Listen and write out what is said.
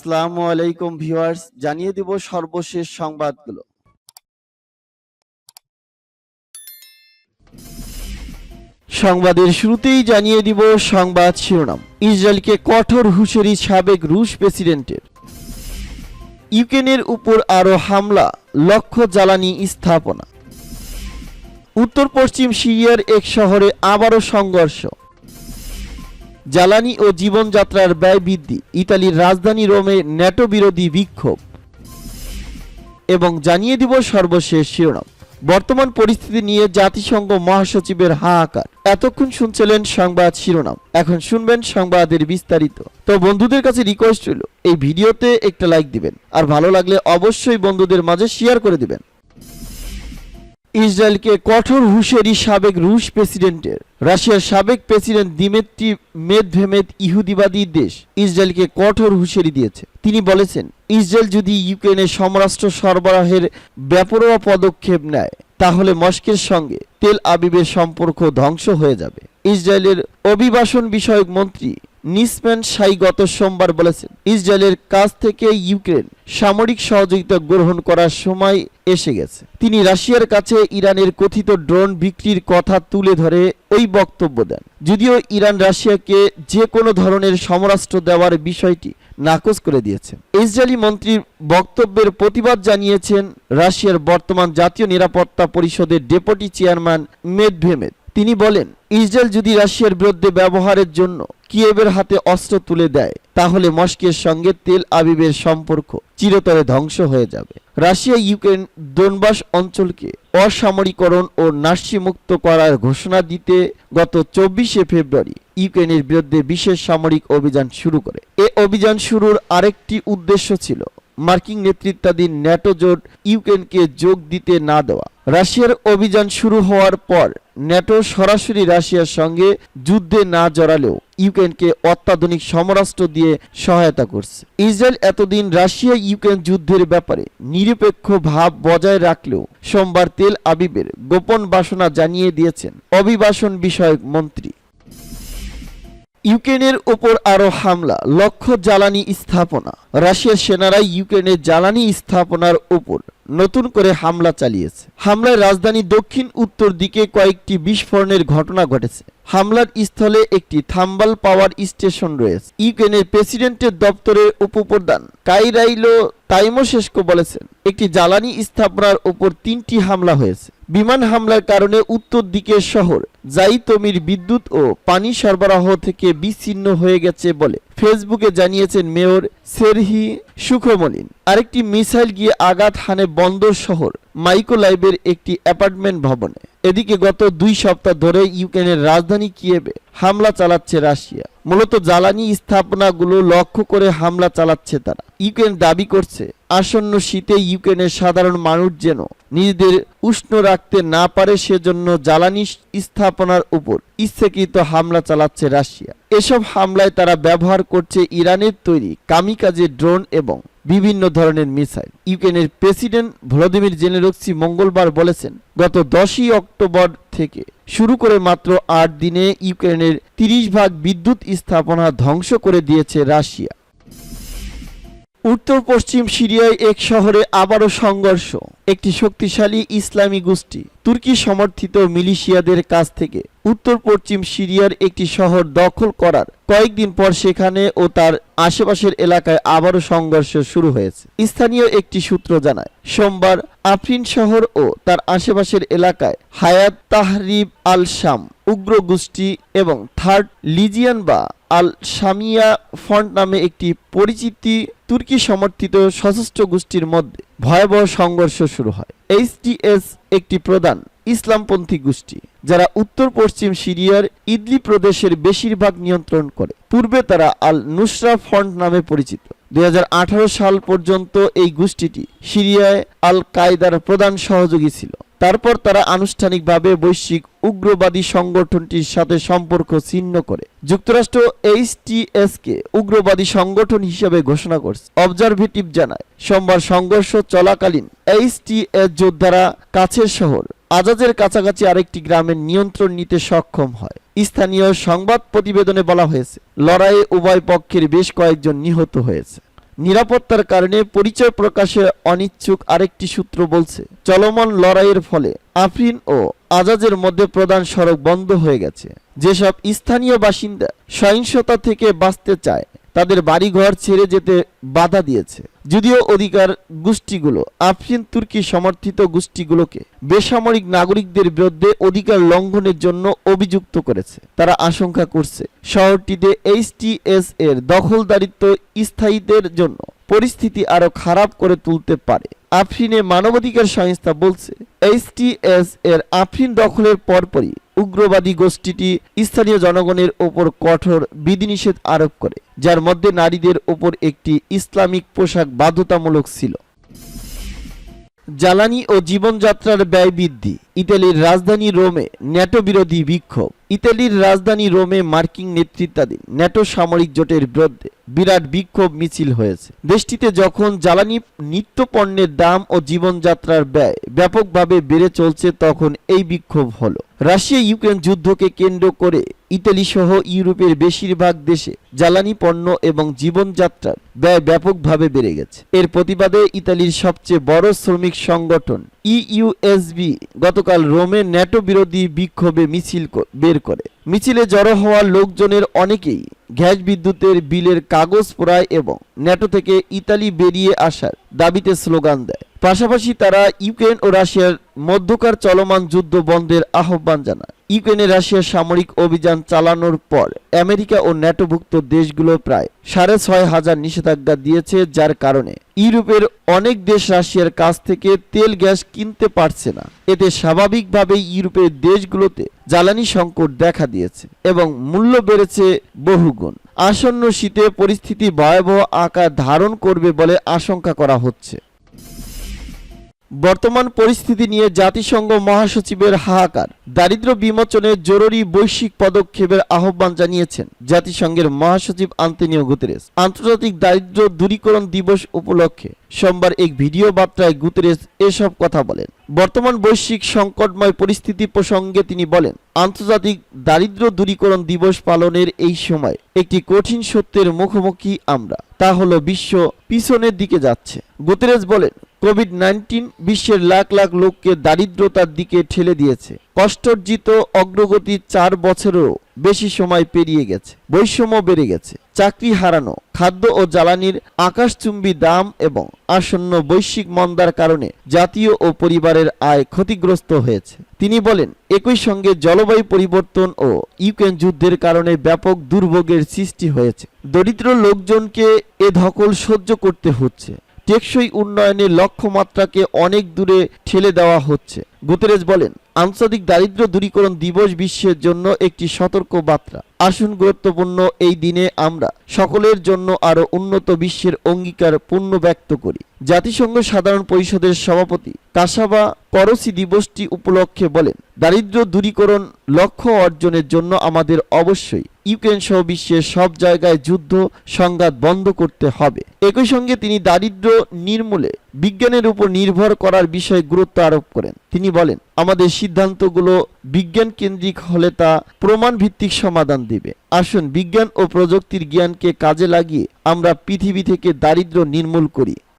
আসসালামু আলাইকুম ভিউয়ার্স, জানিয়ে দিব সর্বশেষ সংবাদগুলো। সংবাদের শুরুতেই জানিয়ে দিব সংবাদ শিরোনাম। ইসরায়েলকে কঠোর হুঁশিয়ারি সাবেক রুশ প্রেসিডেন্টের। ইউক্রেনের উপর আরও হামলা, লক্ষ্য জ্বালানি স্থাপনা। উত্তর পশ্চিম সিরিয়ার এক শহরে আবারও সংঘর্ষ। জ্বালানি ও জীবনযাত্রার ব্যয় বৃদ্ধি, ইতালির রাজধানী রোমে ন্যাটো বিরোধী বিক্ষোভ। এবং জানিয়ে দিব সর্বশেষ শিরোনাম। বর্তমান পরিস্থিতি নিয়ে জাতিসংঘ মহাসচিবের হাহাকার। এতক্ষণ শুনছিলেন সংবাদ শিরোনাম, এখন শুনবেন সংবাদের বিস্তারিত। তো বন্ধুদের কাছে রিকোয়েস্ট রইল, এই ভিডিওতে একটা লাইক দিবেন, আর ভালো লাগলে অবশ্যই বন্ধুদের মাঝে শেয়ার করে দিবেন। ইসরায়েলকে কঠোর হুঁশিয়ারি সাবেক রুশ প্রেসিডেন্টের। রাশিয়ার সাবেক প্রেসিডেন্ট দিমিত্রি মেদভেদেভ ইহুদিবাদী দেশ ইসরায়েলকে কঠোর হুঁশিয়ারি দিয়েছে। তিনি বলেছেন, ইসরায়েল যদি ইউক্রেনে সমরাস্ত্র সরবরাহের বেপরোয়া পদক্ষেপ নেয় তাহলে মস্কোর সঙ্গে তেল আবিবের সম্পর্ক ধ্বংস হয়ে যাবে। ইসরায়েলের অভিবাসন বিষয়ক মন্ত্রী নিসম্যান শাই গত সোমবার বলেছেন, ইসরায়েলের কাছ থেকে ইউক্রেন সামরিক সহযোগিতা গ্রহণ করার সময় এসে গেছে। তিনি রাশিয়ার কাছে ইরানের কথিত ড্রোন বিক্রির কথা তুলে ধরে ওই বক্তব্য দেন। যদিও ইরান রাশিয়াকে যে কোনো ধরনের সমরাস্ত্র দেওয়ার বিষয়টি নাকচ করে দিয়েছে। ইসরায়েলি মন্ত্রীর বক্তব্যের প্রতিবাদ জানিয়েছেন রাশিয়ার বর্তমান জাতীয় নিরাপত্তা পরিষদের ডেপুটি চেয়ারম্যান মেদভেদেভ। তিনি বলেন, ইসরায়েল যদি রাশিয়ার বিরুদ্ধে ব্যবহারের জন্য কিয়েভের হাতে অস্ত্র তুলে দেয় তাহলে মস্কোর সঙ্গে তেল আবিবের সম্পর্ক চিরতরে ধ্বংস হয়ে যাবে। রাশিয়া ইউক্রেন দোনবাস অঞ্চলকে অসামরিকরণ ও নাশিমুক্ত করার ঘোষণা দিতে গত 24শে ফেব্রুয়ারি ইউক্রেনের বিরুদ্ধে বিশেষ সামরিক অভিযান শুরু করে। এ অভিযান শুরুর আরেকটি উদ্দেশ্য ছিল মার্কিন নেতৃত্বাধীন ন্যাটো জোট ইউক্রেনকে যোগ দিতে না দেওয়া। রাশিয়ার অভিযান শুরু হওয়ার পর ন্যাটো সরাসরি রাশিয়ার সঙ্গে যুদ্ধে না জড়ালেও ইউক্রেনকে অত্যাধুনিক সমরাস্ত্র দিয়ে সহায়তা করছে। ইসরায়েল এতদিন রাশিয়া ইউক্রেন যুদ্ধের ব্যাপারে নিরপেক্ষ ভাব বজায় রাখলেও সোমবার তেল আবিবের গোপন বাসনা জানিয়ে দিয়েছেন অভিবাসন বিষয়ক মন্ত্রী। ইউক্রেনের ওপর আরও হামলা, লক্ষ্য জ্বালানি স্থাপনা। রাশিয়ার সেনারা ইউক্রেনের জ্বালানি স্থাপনার ওপর নতুন করে হামলা চালিয়েছে। হামলায় রাজধানী দক্ষিণ উত্তর দিকে কয়েকটি বিস্ফোরণের ঘটনা ঘটেছে। হামলার স্থলে একটি থাম্বাল পাওয়ার স্টেশন রয়েছে। ইউক্রেনের প্রেসিডেন্টের দপ্তরের উপপ্রধান কাইরাইলো তাইমোশেস্কো বলেছেন, একটি জ্বালানি স্থাপনার উপর 3টি হামলা হয়েছে। বিমান হামলার কারণে উত্তর দিকের শহর জাইতমির বিদ্যুৎ ও পানি সরবরাহ থেকে বিচ্ছিন্ন হয়ে গেছে বলে ফেসবুকে জানিয়েছেন মেয়র সেরহি সুখোমলিন। আরেকটি মিসাইল গিয়ে আঘাত হানে বন্দর শহর মাইকোলাইভের একটি অ্যাপার্টমেন্ট ভবনে। এদিকে গত 2 সপ্তাহ ধরে ইউক্রেনের রাজধানী কিয়েভে হামলা চালাচ্ছে রাশিয়া। মূলত জ্বালানি স্থাপনাগুলো লক্ষ্য করে হামলা চালাচ্ছে তারা। ইউক্রেন দাবি করছে, আসন্ন শীতে ইউক্রেনের সাধারণ মানুষ যেন নিজেদের উষ্ণ রাখতে না পারে সেজন্য জ্বালানি স্থাপনার উপর ইচ্ছাকৃত হামলা চালাচ্ছে রাশিয়া। এসব হামলায় তারা ব্যবহার করছে ইরানের তৈরি কামিকাজে ড্রোন এবং বিভিন্ন ধরনের মিসাইল। ইউক্রেনের প্রেসিডেন্ট ভলোদিমির জেলেনস্কি মঙ্গলবার বলেছেন, গত 10ই অক্টোবর থেকে শুরু করে মাত্র 8 দিনে ইউক্রেনের 30% বিদ্যুৎ স্থাপনা ধ্বংস করে দিয়েছে রাশিয়া। উত্তর পশ্চিম সিরিয়ায় এক শহরে আবারও সংঘর্ষ। একটি শক্তিশালী ইসলামী গোষ্ঠী তুর্কি সমর্থিত মিলিশিয়াদের কাছ থেকে উত্তর পশ্চিম সিরিয়ার একটি শহর দখল করার কয়েকদিন পর সেখানে ও তার আশেপাশের এলাকায় আবারও সংঘর্ষ শুরু হয়েছে। স্থানীয় একটি সূত্র জানায়, সোমবার আফরিন শহর ও তার আশেপাশের এলাকায় হায়াত তাহরিব আল শাম উগ্র গোষ্ঠী এবং থার্ড লিজিয়ান বা আল শামিয়া ফ্রন্ট নামে একটি পরিচিতি তুর্কি সমর্থিত সশস্ত্র গোষ্ঠীর মধ্যে ভয়াবহ সংঘর্ষ শুরু হয়। এইচটিএস একটি প্রধান ইসলামপন্থী গোষ্ঠী যারা উত্তর পশ্চিম সিরিয়ার ইদলিব প্রদেশের বেশিরভাগ নিয়ন্ত্রণ করে। পূর্বে তারা আল নুসরা ফ্রন্ট নামে পরিচিত। 2018 সাল পর্যন্ত এই গোষ্ঠীটি সিরিয়ায় আল কায়দার প্রধান সহযোগী ছিল। তারপর তারা আনুষ্ঠানিকভাবে বৈশ্বিক উগ্রবাদী সংগঠনটির সাথে সম্পর্ক ছিন্ন করে যুক্তরাষ্ট্র এইচটিএসকে উগ্রবাদী সংগঠন হিসেবে ঘোষণা করছে। অবজারভেটিভ জানায়, সোমবার সংঘর্ষ চলাকালীন এইচটিএস যোদ্ধারা কাছের শহর আজাজের কাছাকাছি আরেকটি গ্রামের নিয়ন্ত্রণ নিতে সক্ষম হয়। স্থানীয় সংবাদ প্রতিবেদনে বলা হয়েছে, লড়াইয়ে উভয় পক্ষের বেশ কয়েকজন নিহত হয়েছে। নিরাপত্তার কারণে পরিচয় প্রকাশে অনিচ্ছুক আরেকটি সূত্র বলছে, চলমান লড়াইয়ের ফলে আফরিন ও আজাজের মধ্যে প্রধান সড়ক বন্ধ হয়ে গেছে। যেসব স্থানীয় বাসিন্দা সহিংসতা থেকে বাঁচতে চায় তাদের বাড়িঘর ছেড়ে যেতে বাধা দিয়েছে। যদিও অধিকার গোষ্ঠীগুলো আফরিন তুর্কি সমর্থিত গোষ্ঠীগুলোকে বেসামরিক নাগরিকদের বিরুদ্ধে অধিকার লঙ্ঘনের জন্য অভিযুক্ত করেছে। তারা আশঙ্কা করছে শহরটিতে HTS এর দখলদারিত্ব স্থায়ীদের জন্য পরিস্থিতি আরো খারাপ করে তুলতে পারে। আফরিনে মানবাধিকার সংস্থা বলছে, HTS এর আফরিন দখলের পরপরই উগ্রবাদী গোষ্ঠীটি স্থানীয় জনগণের ওপর কঠোর বিধিনিষেধ আরোপ করে, যার মধ্যে নারীদের ওপর একটি ইসলামিক পোশাক বাধ্যতামূলক ছিল। জ্বালানি ও জীবনযাত্রার ব্যয় বৃদ্ধি। ইতালির রাজধানী রোমে ন্যাটো বিরোধী বিক্ষোভ। ইতালির রাজধানী রোমে মার্কিন নেতৃত্বাধীন ন্যাটো সামরিক জোটের বিরুদ্ধে বিরাট বিক্ষোভ মিছিল হয়েছে। দেশটিতে যখন জ্বালানি নিত্যপণ্যের দাম ও জীবনযাত্রার ব্যয় ব্যাপকভাবে বেড়ে চলছে, তখন এই বিক্ষোভ হলো। রাশিয়া ইউক্রেন যুদ্ধকে কেন্দ্র করে ইতালি সহ ইউরোপের বেশিরভাগ দেশে জ্বালানি পণ্য এবং জীবনযাত্রার ব্যয় ব্যাপকভাবে বেড়ে গেছে। এর প্রতিবাদে ইতালির সবচেয়ে বড় শ্রমিক সংগঠন EUSB গতকাল রোমে ন্যাটো বিরোধী বিক্ষোভে মিছিল বের করে। মিছিলে জড়ো হওয়া লোকজনের অনেকেই গ্যাস বিদ্যুতের বিলের কাগজ পোড়ায় এবং ন্যাটো থেকে ইতালি বেরিয়ে আসার দাবিতে স্লোগান দেয়। পাশাপাশি তারা ইউক্রেন ও রাশিয়ার মধ্যকার চলমান যুদ্ধ বন্ধের আহ্বান জানায়। ইউক্রেনে রাশিয়ার সামরিক অভিযান চালানোর পর আমেরিকা ও ন্যাটোভুক্ত দেশগুলো প্রায় 6,500 নিষেধাজ্ঞা দিয়েছে, যার কারণে ইউরোপের অনেক দেশ রাশিয়ার কাছ থেকে তেল গ্যাস কিনতে পারছে না। এতে স্বাভাবিকভাবেই ইউরোপের দেশগুলোতে জ্বালানি সংকট দেখা দিয়েছে এবং মূল্য বেড়েছে বহুগুণ। আসন্ন শীতে পরিস্থিতি ভয়াবহ আকার ধারণ করবে বলে আশঙ্কা করা হচ্ছে। বর্তমান পরিস্থিতি নিয়ে জাতিসংঘ মহাসচিবের হাহাকার। দারিদ্র্য বিমোচনে জরুরি বৈশ্বিক পদক্ষেপের আহ্বান জানিয়েছেন জাতিসংঘের মহাসচিব আন্তোনিও গুতেরেস। আন্তর্জাতিক দারিদ্র্য দূরীকরণ দিবস উপলক্ষে সোমবার এক ভিডিও বার্তায় গুতেরেস এসব কথা বলেন। বর্তমান বৈশ্বিক সংকটময় পরিস্থিতি প্রসঙ্গে তিনি বলেন, আন্তর্জাতিক দারিদ্র্য দূরীকরণ দিবস পালনের এই সময় একটি কঠিন সত্যের মুখোমুখি আমরা, তা হলো বিশ্ব পিছনের দিকে যাচ্ছে। গুতেরেস বলেন, কোভিড-19 বিশ্বের লাখ লাখ লোককে দারিদ্রতার দিকে ঠেলে দিয়েছে। কষ্টার্জিত অগ্রগতি 4 বছরেরও বেশি সময় পেরিয়ে গেছে। বৈষম্য বেড়ে গেছে, চাকরি হারানো, খাদ্য ও জ্বালানির আকাশচুম্বী দাম এবং আসন্ন বৈশ্বিক মন্দার কারণে জাতীয় ও পরিবারের আয় ক্ষতিগ্রস্ত হয়েছে। তিনি বলেন, একই সঙ্গে জলবায়ু পরিবর্তন ও ইউক্রেন যুদ্ধের কারণে ব্যাপক দুর্ভোগের সৃষ্টি হয়েছে। দরিদ্র লোকজনকে এ ধকল সহ্য করতে হচ্ছে। টেকসই উন্নয়নের লক্ষ্যমাত্রাকে অনেক দূরে ঠেলে দেওয়া হচ্ছে। গুতেরেস বলেন, আন্তর্জাতিক দারিদ্র্য দূরীকরণ দিবস বিশ্বের জন্য একটি সতর্ক বার্তা। আসুন গুরুত্বপূর্ণ এই দিনে আমরা সকলের জন্য আরো উন্নত বিশ্বের অঙ্গীকার পূর্ণ ব্যক্ত করি। জাতিসংঘ সাধারণ পরিষদের সভাপতি কাসাবা করসি দিবসটি উপলক্ষে বলেন, দারিদ্র্য দূরীকরণ লক্ষ্য অর্জনের জন্য আমাদের অবশ্যই ইউক্রেন সহ বিশ্বের সব জায়গায় যুদ্ধ সংঘাত বন্ধ করতে হবে। একই সঙ্গে তিনি দারিদ্র্য নির্মূলে বিজ্ঞানের উপর নির্ভর করার বিষয়ে গুরুত্ব আরোপ করেন। তিনি বলেন, আমাদের সিদ্ধান্তগুলো বিজ্ঞান কেন্দ্রিক হলে তা প্রমাণ ভিত্তিক সমাধান দিবে। আসুন বিজ্ঞান ও প্রযুক্তির জ্ঞানকে কাজে লাগিয়ে আমরা পৃথিবী থেকে দারিদ্র্য নির্মূল করি।